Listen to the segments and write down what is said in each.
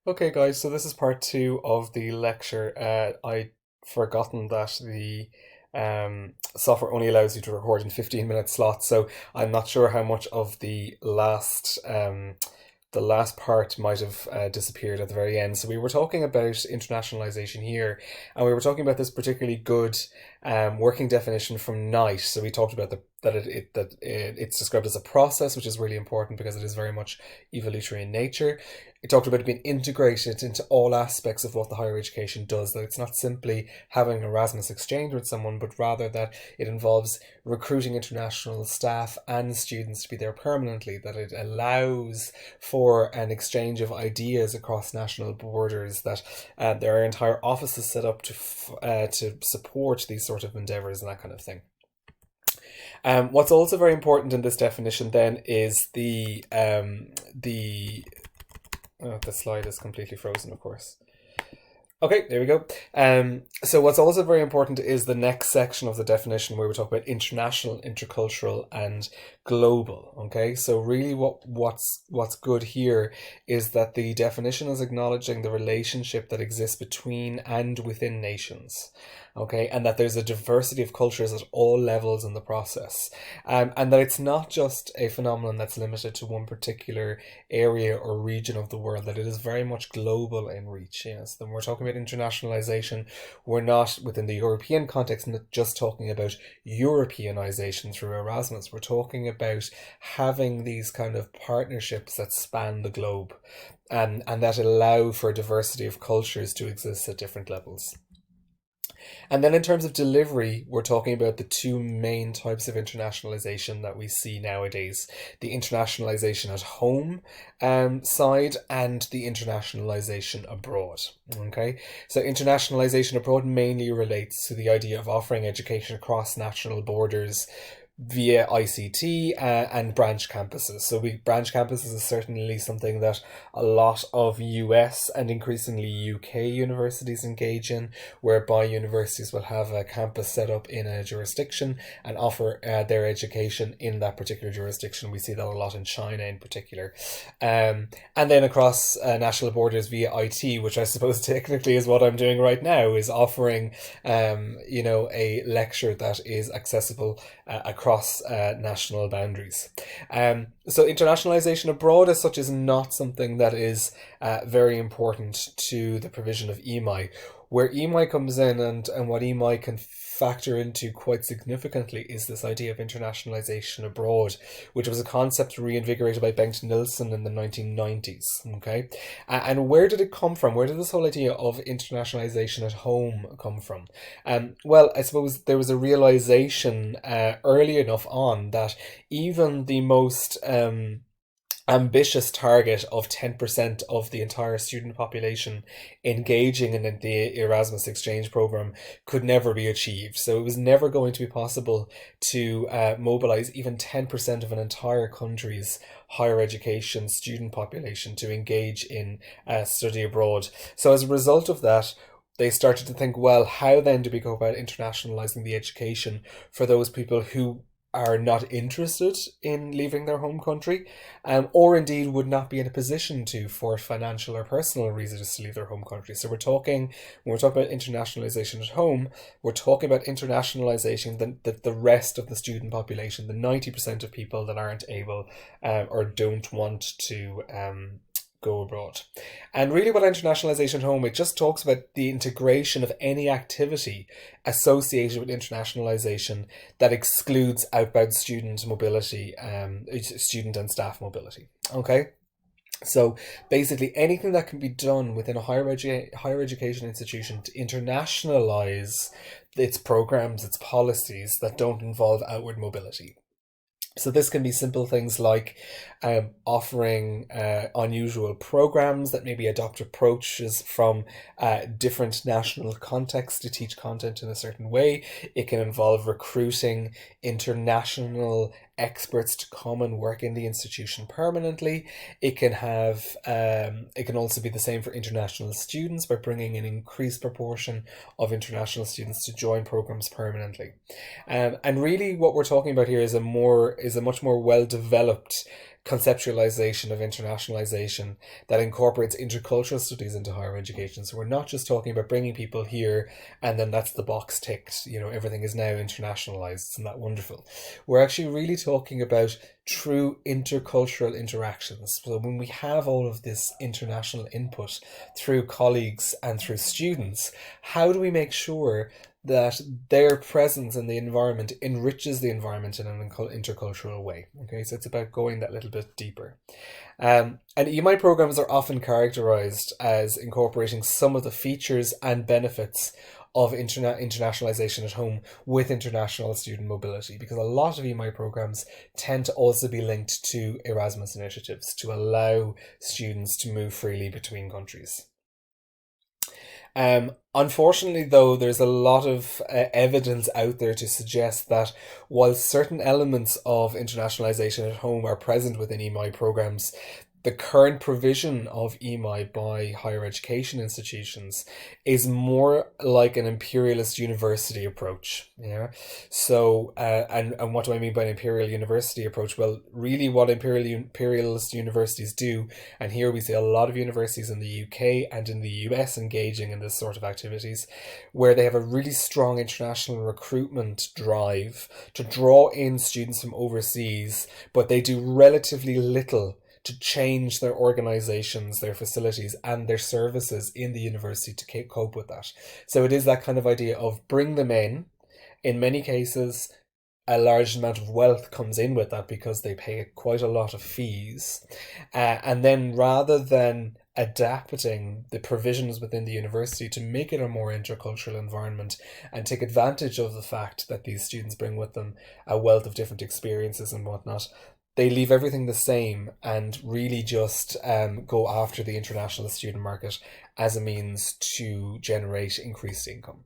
Okay, guys, so this is part two of the lecture. I forgotten that the software only allows you to record in 15-minute slots, so I'm not sure how much of the last part might have disappeared at the very end. So we were talking about internationalization here, and we were talking about this particularly good working definition from Knight. So we talked about it's described as a process, which is really important because it is very much evolutionary in nature. It talked about it being integrated into all aspects of what the higher education does, that it's not simply having an Erasmus exchange with someone, but rather that it involves recruiting international staff and students to be there permanently, that it allows for an exchange of ideas across national borders, that there are entire offices set up to support these sort of endeavours and that kind of thing. What's also very important in this definition then is the slide is completely frozen, of course. Okay, there we go. So what's also very important is the next section of the definition where we talk about international, intercultural, and global. Okay, so really what's good here is that the definition is acknowledging the relationship that exists between and within nations. Okay, and that there's a diversity of cultures at all levels in the process, and that it's not just a phenomenon that's limited to one particular area or region of the world, that it is very much global in reach. Yes, when we're talking about internationalization, we're not within the European context not just talking about Europeanization through Erasmus. We're talking about having these kind of partnerships that span the globe, and that allow for a diversity of cultures to exist at different levels. And then in terms of delivery, we're talking about the two main types of internationalization that we see nowadays: the internationalization at home side and the internationalization abroad. Okay, so internationalization abroad mainly relates to the idea of offering education across national borders via ICT and branch campuses. So branch campuses is certainly something that a lot of US and increasingly UK universities engage in, whereby universities will have a campus set up in a jurisdiction and offer their education in that particular jurisdiction. We see that a lot in China in particular. And then across national borders via IT, which I suppose technically is what I'm doing right now, is offering a lecture that is accessible across national boundaries. So internationalization abroad as such is not something that is very important to the provision of EMI. Where EMI comes in and what EMI can factor into quite significantly is this idea of internationalization abroad, which was a concept reinvigorated by Bengt Nilsson in the 1990s. Okay, and where did it come from? Where did this whole idea of internationalization at home come from? Well, I suppose there was a realization early enough on that even the most ambitious target of 10% of the entire student population engaging in the Erasmus exchange program could never be achieved. So it was never going to be possible to mobilize even 10% of an entire country's higher education student population to engage in study abroad. So as a result of that, they started to think, well, how then do we go about internationalizing the education for those people who are not interested in leaving their home country, or indeed would not be in a position to, for financial or personal reasons, to leave their home country. So when we're talking about internationalization at home, we're talking about internationalization the rest of the student population, the 90% of people that aren't able or don't want to go abroad. And really what internationalization at home, it just talks about the integration of any activity associated with internationalization that excludes outbound student mobility, student and staff mobility. Okay? So basically anything that can be done within a higher education institution to internationalize its programs, its policies that don't involve outward mobility. So this can be simple things like offering unusual programs that maybe adopt approaches from different national contexts to teach content in a certain way. It can involve recruiting international experts to come and work in the institution permanently. It can also be the same for international students by bringing an increased proportion of international students to join programs permanently. And really what we're talking about here is a much more well-developed conceptualization of internationalization that incorporates intercultural studies into higher education. So we're not just talking about bringing people here and then that's the box ticked, everything is now internationalized. Isn't that wonderful? We're actually really talking about true intercultural interactions. So when we have all of this international input through colleagues and through students, how do we make sure that their presence in the environment enriches the environment in an intercultural way? Okay, so it's about going that little bit deeper. And EMI programs are often characterized as incorporating some of the features and benefits of internationalization at home with international student mobility, because a lot of EMI programs tend to also be linked to Erasmus initiatives to allow students to move freely between countries. Unfortunately, though, there's a lot of evidence out there to suggest that while certain elements of internationalization at home are present within EMI programs, the current provision of EMI by higher education institutions is more like an imperialist university approach. Yeah. So, and what do I mean by an imperial university approach? Well, really what imperialist universities do, and here we see a lot of universities in the UK and in the US engaging in this sort of activities, where they have a really strong international recruitment drive to draw in students from overseas, but they do relatively little to change their organizations, their facilities, and their services in the university to cope with that. So it is that kind of idea of bring them in. In many cases, a large amount of wealth comes in with that because they pay quite a lot of fees. And then rather than adapting the provisions within the university to make it a more intercultural environment and take advantage of the fact that these students bring with them a wealth of different experiences and whatnot, they leave everything the same and really just go after the international student market as a means to generate increased income.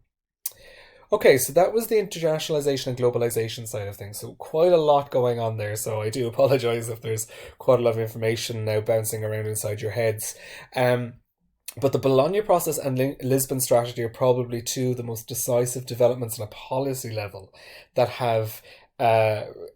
Okay, so that was the internationalization and globalization side of things. So quite a lot going on there. So I do apologize if there's quite a lot of information now bouncing around inside your heads. But the Bologna process and Lisbon strategy are probably two of the most decisive developments on a policy level that have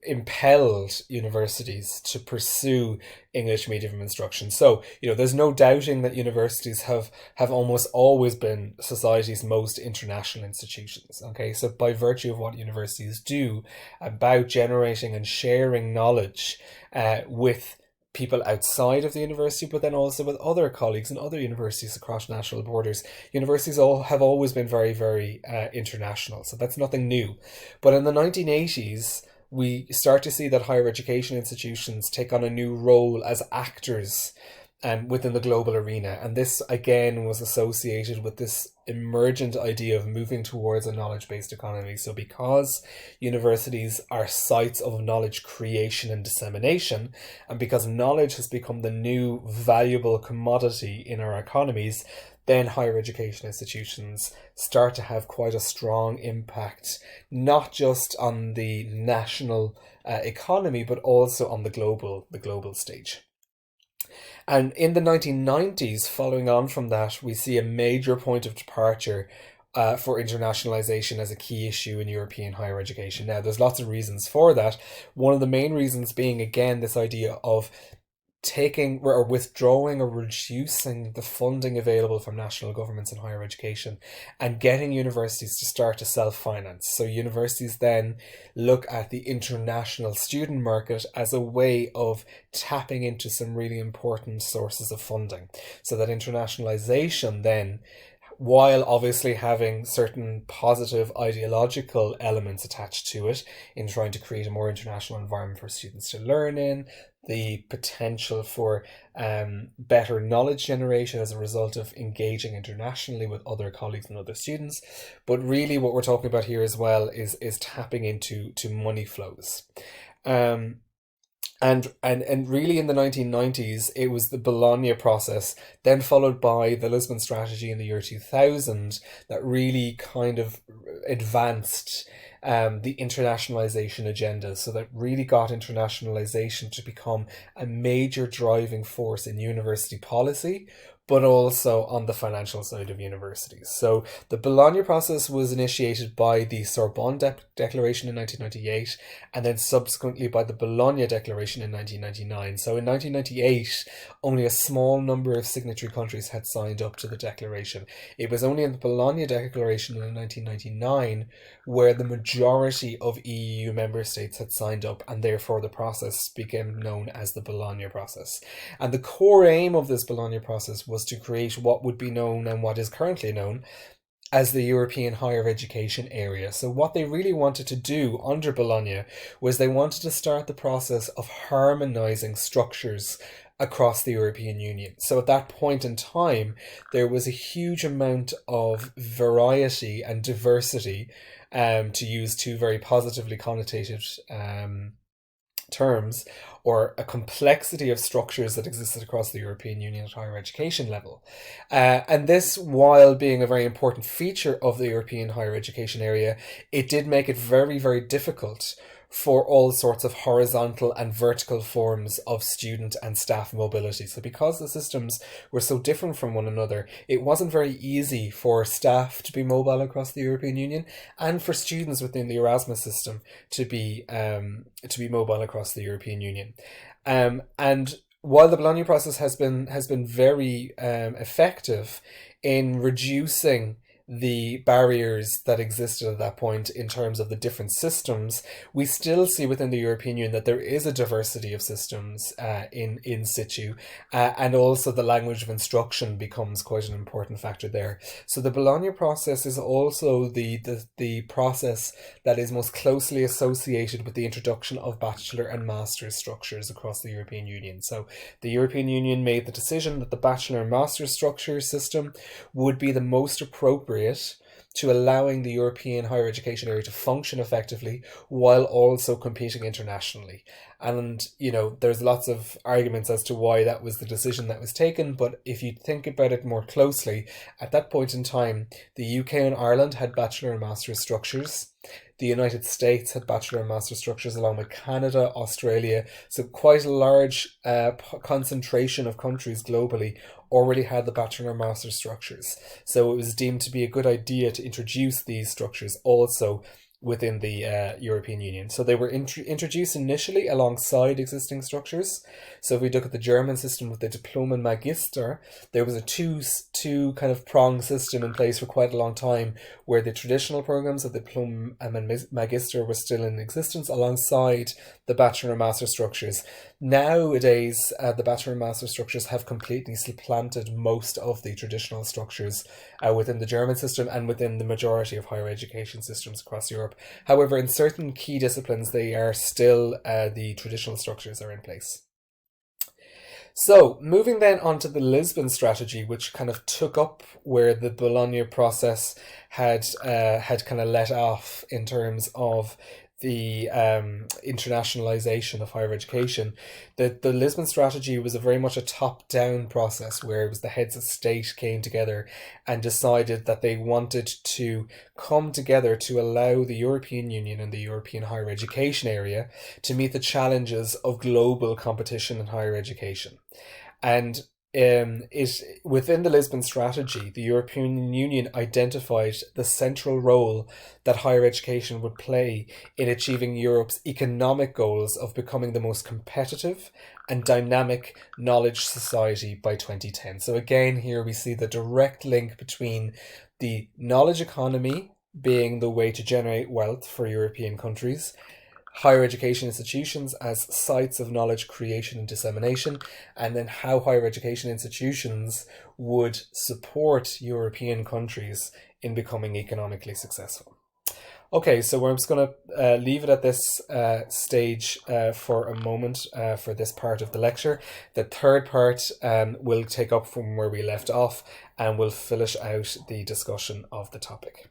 impelled universities to pursue English medium instruction. So, there's no doubting that universities have almost always been society's most international institutions. Okay, so by virtue of what universities do about generating and sharing knowledge with people outside of the university, but then also with other colleagues in other universities across national borders. Universities have always been very, very international, so that's nothing new. But in the 1980s, we start to see that higher education institutions take on a new role as actors within the global arena. And this, again, was associated with this emergent idea of moving towards a knowledge-based economy. So because universities are sites of knowledge creation and dissemination, and because knowledge has become the new valuable commodity in our economies, then higher education institutions start to have quite a strong impact, not just on the national economy, but also on the global stage. And in the 1990s, following on from that, we see a major point of departure for internationalization as a key issue in European higher education. Now, there's lots of reasons for that. One of the main reasons being, again, this idea of taking or withdrawing or reducing the funding available from national governments in higher education and getting universities to start to self-finance. So universities then look at the international student market as a way of tapping into some really important sources of funding. So that internationalization then, while obviously having certain positive ideological elements attached to it in trying to create a more international environment for students to learn in, the potential for better knowledge generation as a result of engaging internationally with other colleagues and other students. But really what we're talking about here as well is tapping into money flows. And really in the 1990s, it was the Bologna process, then followed by the Lisbon strategy in the year 2000, that really kind of advanced the internationalization agenda. So that really got internationalization to become a major driving force in university policy, but also on the financial side of universities. So the Bologna process was initiated by the Sorbonne Declaration in 1998, and then subsequently by the Bologna Declaration in 1999. So in 1998, only a small number of signatory countries had signed up to the declaration. It was only in the Bologna Declaration in 1999 where the majority of EU member states had signed up, and therefore the process became known as the Bologna process. And the core aim of this Bologna process was to create what would be known, and what is currently known, as the European higher education area. So what they really wanted to do under Bologna was they wanted to start the process of harmonizing structures across the European Union. So at that point in time, there was a huge amount of variety and diversity, to use two very positively connotated terms, or a complexity of structures that existed across the European Union at higher education level. And this, while being a very important feature of the European higher education area, it did make it very, very difficult for all sorts of horizontal and vertical forms of student and staff mobility. So because the systems were so different from one another, it wasn't very easy for staff to be mobile across the European Union, and for students within the Erasmus system to be mobile across the European Union. And while the Bologna process has been very effective in reducing the barriers that existed at that point in terms of the different systems, we still see within the European Union that there is a diversity of systems in situ, and also the language of instruction becomes quite an important factor there. So the Bologna process is also the process that is most closely associated with the introduction of bachelor and master's structures across the European Union. So the European Union made the decision that the bachelor and master's structure system would be the most appropriate to allowing the European higher education area to function effectively while also competing internationally. And, you know, there's lots of arguments as to why that was the decision that was taken, but if you think about it more closely, at that point in time, the UK and Ireland had bachelor and master's structures. The United States had bachelor and master structures, along with Canada, Australia. So quite a large concentration of countries globally already had the bachelor and master structures. So it was deemed to be a good idea to introduce these structures also within the European Union. So they were introduced initially alongside existing structures. So if we look at the German system with the Diplom and Magister, there was a two kind of prong system in place for quite a long time, where the traditional programs of the Diplom and Magister were still in existence alongside the bachelor and master structures. Nowadays, the bachelor and master structures have completely supplanted most of the traditional structures within the German system and within the majority of higher education systems across Europe. However, in certain key disciplines, they are still, the traditional structures are in place. So, moving then on to the Lisbon strategy, which kind of took up where the Bologna process had kind of let off in terms of the internationalization of higher education. The Lisbon strategy was very much a top-down process, where it was the heads of state came together and decided that they wanted to come together to allow the European Union and the European higher education area to meet the challenges of global competition in higher education. And within the Lisbon strategy, the European Union identified the central role that higher education would play in achieving Europe's economic goals of becoming the most competitive and dynamic knowledge society by 2010. So again, here we see the direct link between the knowledge economy being the way to generate wealth for European countries, higher education institutions as sites of knowledge creation and dissemination, and then how higher education institutions would support European countries in becoming economically successful. Okay, so we're just going to leave it at this stage for a moment for this part of the lecture. The third part will take up from where we left off, and we'll finish out the discussion of the topic.